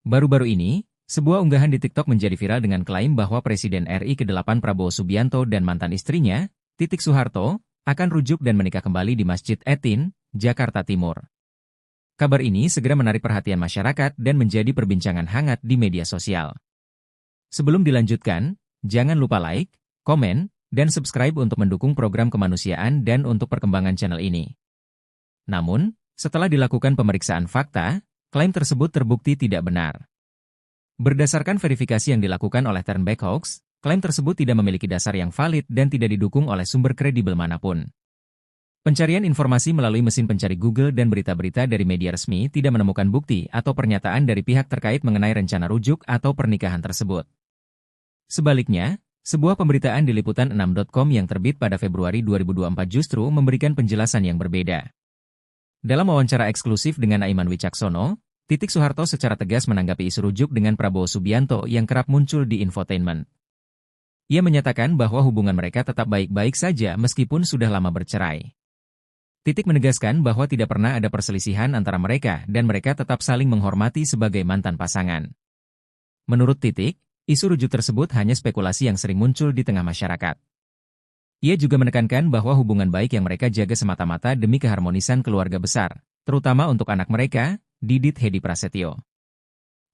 Baru-baru ini, sebuah unggahan di TikTok menjadi viral dengan klaim bahwa Presiden RI ke-8 Prabowo Subianto dan mantan istrinya, Titik Soeharto, akan rujuk dan menikah kembali di Masjid Etin, Jakarta Timur. Kabar ini segera menarik perhatian masyarakat dan menjadi perbincangan hangat di media sosial. Sebelum dilanjutkan, jangan lupa like, komen, dan subscribe untuk mendukung program kemanusiaan dan untuk perkembangan channel ini. Namun, setelah dilakukan pemeriksaan fakta, klaim tersebut terbukti tidak benar. Berdasarkan verifikasi yang dilakukan oleh Turnback Hoax, klaim tersebut tidak memiliki dasar yang valid dan tidak didukung oleh sumber kredibel manapun. Pencarian informasi melalui mesin pencari Google dan berita-berita dari media resmi tidak menemukan bukti atau pernyataan dari pihak terkait mengenai rencana rujuk atau pernikahan tersebut. Sebaliknya, sebuah pemberitaan di liputan6.com yang terbit pada Februari 2024 justru memberikan penjelasan yang berbeda. Dalam wawancara eksklusif dengan Aiman Wicaksono, Titik Soeharto secara tegas menanggapi isu rujuk dengan Prabowo Subianto yang kerap muncul di infotainment. Ia menyatakan bahwa hubungan mereka tetap baik-baik saja meskipun sudah lama bercerai. Titik menegaskan bahwa tidak pernah ada perselisihan antara mereka dan mereka tetap saling menghormati sebagai mantan pasangan. Menurut Titik, isu rujuk tersebut hanya spekulasi yang sering muncul di tengah masyarakat. Ia juga menekankan bahwa hubungan baik yang mereka jaga semata-mata demi keharmonisan keluarga besar, terutama untuk anak mereka, Didit Hedi Prasetyo.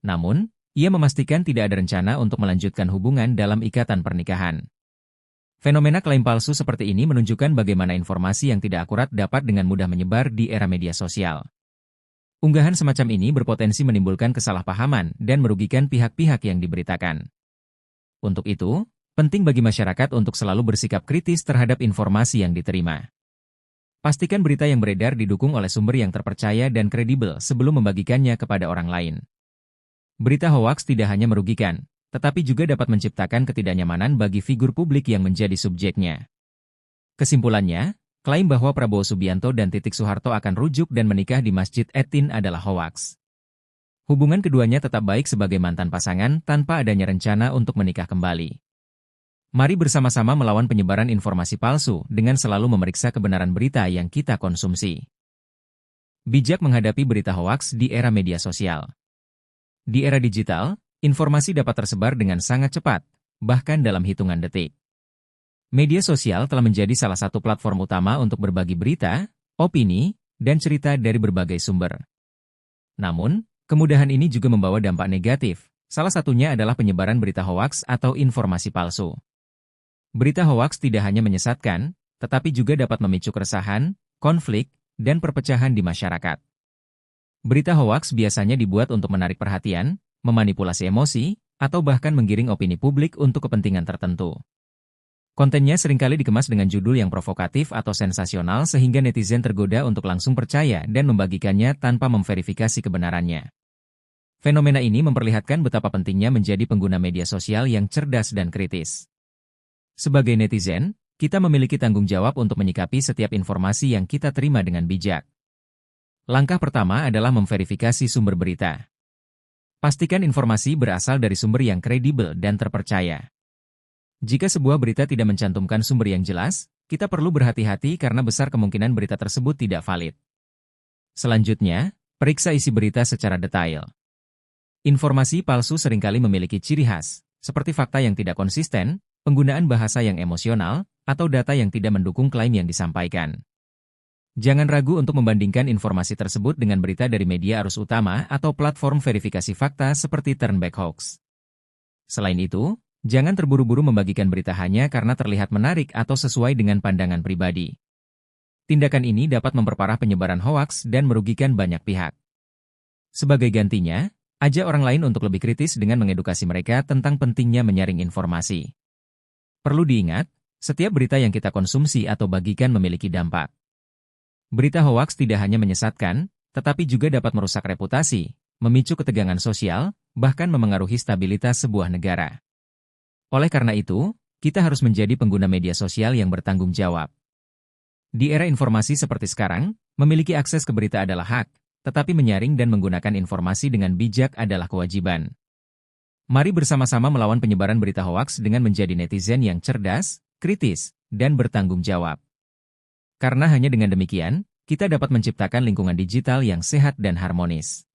Namun, ia memastikan tidak ada rencana untuk melanjutkan hubungan dalam ikatan pernikahan. Fenomena klaim palsu seperti ini menunjukkan bagaimana informasi yang tidak akurat dapat dengan mudah menyebar di era media sosial. Unggahan semacam ini berpotensi menimbulkan kesalahpahaman dan merugikan pihak-pihak yang diberitakan. Untuk itu, penting bagi masyarakat untuk selalu bersikap kritis terhadap informasi yang diterima. Pastikan berita yang beredar didukung oleh sumber yang terpercaya dan kredibel sebelum membagikannya kepada orang lain. Berita hoaks tidak hanya merugikan, tetapi juga dapat menciptakan ketidaknyamanan bagi figur publik yang menjadi subjeknya. Kesimpulannya, klaim bahwa Prabowo Subianto dan Titik Soeharto akan rujuk dan menikah di Masjid Etin adalah hoaks. Hubungan keduanya tetap baik sebagai mantan pasangan tanpa adanya rencana untuk menikah kembali. Mari bersama-sama melawan penyebaran informasi palsu dengan selalu memeriksa kebenaran berita yang kita konsumsi. Bijak menghadapi berita hoaks di era media sosial. Di era digital, informasi dapat tersebar dengan sangat cepat, bahkan dalam hitungan detik. Media sosial telah menjadi salah satu platform utama untuk berbagi berita, opini, dan cerita dari berbagai sumber. Namun, kemudahan ini juga membawa dampak negatif, salah satunya adalah penyebaran berita hoaks atau informasi palsu. Berita hoaks tidak hanya menyesatkan, tetapi juga dapat memicu keresahan, konflik, dan perpecahan di masyarakat. Berita hoaks biasanya dibuat untuk menarik perhatian, memanipulasi emosi, atau bahkan menggiring opini publik untuk kepentingan tertentu. Kontennya seringkali dikemas dengan judul yang provokatif atau sensasional sehingga netizen tergoda untuk langsung percaya dan membagikannya tanpa memverifikasi kebenarannya. Fenomena ini memperlihatkan betapa pentingnya menjadi pengguna media sosial yang cerdas dan kritis. Sebagai netizen, kita memiliki tanggung jawab untuk menyikapi setiap informasi yang kita terima dengan bijak. Langkah pertama adalah memverifikasi sumber berita. Pastikan informasi berasal dari sumber yang kredibel dan terpercaya. Jika sebuah berita tidak mencantumkan sumber yang jelas, kita perlu berhati-hati karena besar kemungkinan berita tersebut tidak valid. Selanjutnya, periksa isi berita secara detail. Informasi palsu seringkali memiliki ciri khas, seperti fakta yang tidak konsisten, penggunaan bahasa yang emosional, atau data yang tidak mendukung klaim yang disampaikan. Jangan ragu untuk membandingkan informasi tersebut dengan berita dari media arus utama atau platform verifikasi fakta seperti Turnback Hoax. Selain itu, jangan terburu-buru membagikan berita hanya karena terlihat menarik atau sesuai dengan pandangan pribadi. Tindakan ini dapat memperparah penyebaran hoaks dan merugikan banyak pihak. Sebagai gantinya, ajak orang lain untuk lebih kritis dengan mengedukasi mereka tentang pentingnya menyaring informasi. Perlu diingat, setiap berita yang kita konsumsi atau bagikan memiliki dampak. Berita hoaks tidak hanya menyesatkan, tetapi juga dapat merusak reputasi, memicu ketegangan sosial, bahkan memengaruhi stabilitas sebuah negara. Oleh karena itu, kita harus menjadi pengguna media sosial yang bertanggung jawab. Di era informasi seperti sekarang, memiliki akses ke berita adalah hak, tetapi menyaring dan menggunakan informasi dengan bijak adalah kewajiban. Mari bersama-sama melawan penyebaran berita hoaks dengan menjadi netizen yang cerdas, kritis, dan bertanggung jawab. Karena hanya dengan demikian, kita dapat menciptakan lingkungan digital yang sehat dan harmonis.